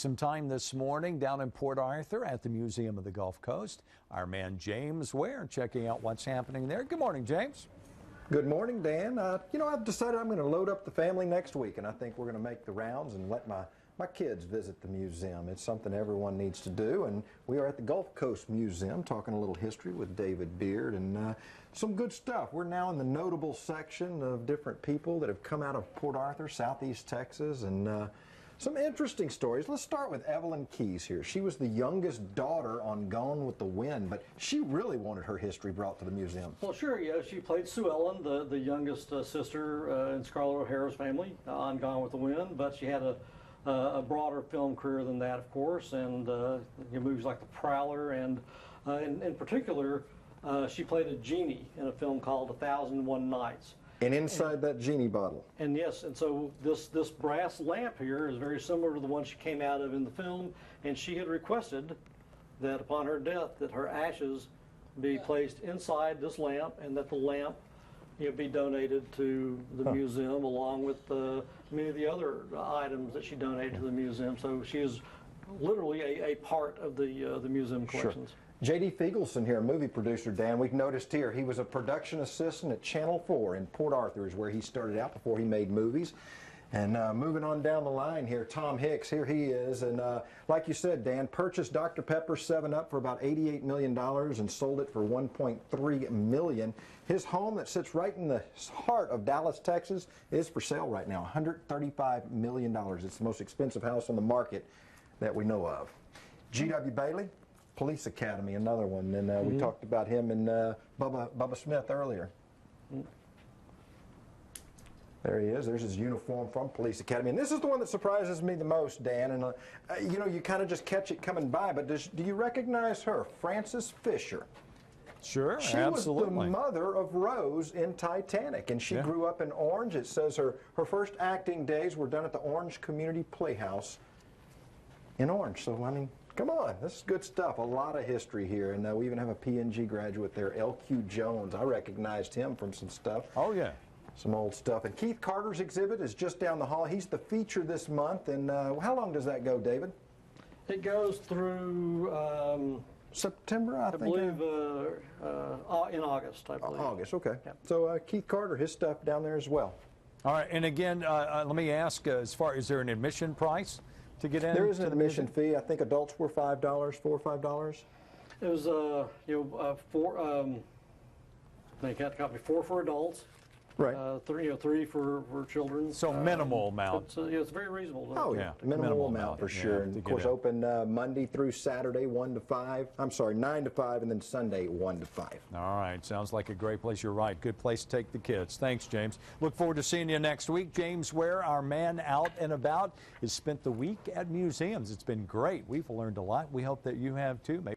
some time this morning down in Port Arthur at the Museum of the Gulf Coast. Our man James Ware checking out what's happening there. Good morning, James. Good morning, Dan. I've decided I'm going to load up the family next week, and I think we're going to make the rounds and let my kids visit the museum. It's something everyone needs to do, and we are at the Gulf Coast Museum talking a little history with David Beard and some good stuff. We're now in the notable section of different people that have come out of Port Arthur, Southeast Texas, and some interesting stories. Let's start with Evelyn Keyes here. She was the youngest daughter on Gone with the Wind, but she really wanted her history brought to the museum. Well, sure, yeah. She played Sue Ellen, the youngest sister in Scarlett O'Hara's family on Gone with the Wind, but she had a broader film career than that, of course, and movies like The Prowler, and in particular, she played a genie in a film called 1001 Nights. And inside that genie bottle. And yes, and so this brass lamp here is very similar to the one she came out of in the film, and she had requested that upon her death that her ashes be placed inside this lamp, and that the lamp be donated to the museum along with many of the other items that she donated to the museum. So she is literally a part of the museum collections. Sure. J.D. Feigelson here, movie producer, Dan. We've noticed here he was a production assistant at Channel 4 in Port Arthur is where he started out before he made movies. And moving on down the line here, Tom Hicks, here he is. And like you said, Dan, purchased Dr. Pepper 7-Up for about $88 million and sold it for $1.3 million. His home that sits right in the heart of Dallas, Texas, is for sale right now, $135 million. It's the most expensive house on the market that we know of. G.W. Bailey, Police Academy, another one. And we talked about him and Bubba Smith earlier. There he is. There's his uniform from Police Academy. And this is the one that surprises me the most, Dan. And, you kind of just catch it coming by. But do you recognize her? Frances Fisher. Sure, she absolutely. Was the mother of Rose in Titanic. And she grew up in Orange. It says her first acting days were done at the Orange Community Playhouse in Orange. So, I mean, come on. This is good stuff. A lot of history here. And we even have a P&G graduate there, L.Q. Jones. I recognized him from some stuff. Oh, yeah. Some old stuff. And Keith Carter's exhibit is just down the hall. He's the feature this month. And how long does that go, David? It goes through September, I think. I believe in August, I believe. August, okay. Yep. So Keith Carter, his stuff down there as well. All right, and again, let me ask, is there an admission price to get in? There is an admission fee. I think adults were $5, $4 or $5. It was, I think that got me 4 for adults. Right. 3 for children. So minimal amount. It's very reasonable. Oh yeah, minimal amount for sure. And of course, open Monday through Saturday 1 to 5. I'm sorry, 9 to 5, and then Sunday 1 to 5. All right, sounds like a great place. You're right. Good place to take the kids. Thanks, James. Look forward to seeing you next week. James Ware, our man out and about, has spent the week at museums. It's been great. We've learned a lot. We hope that you have too. Maybe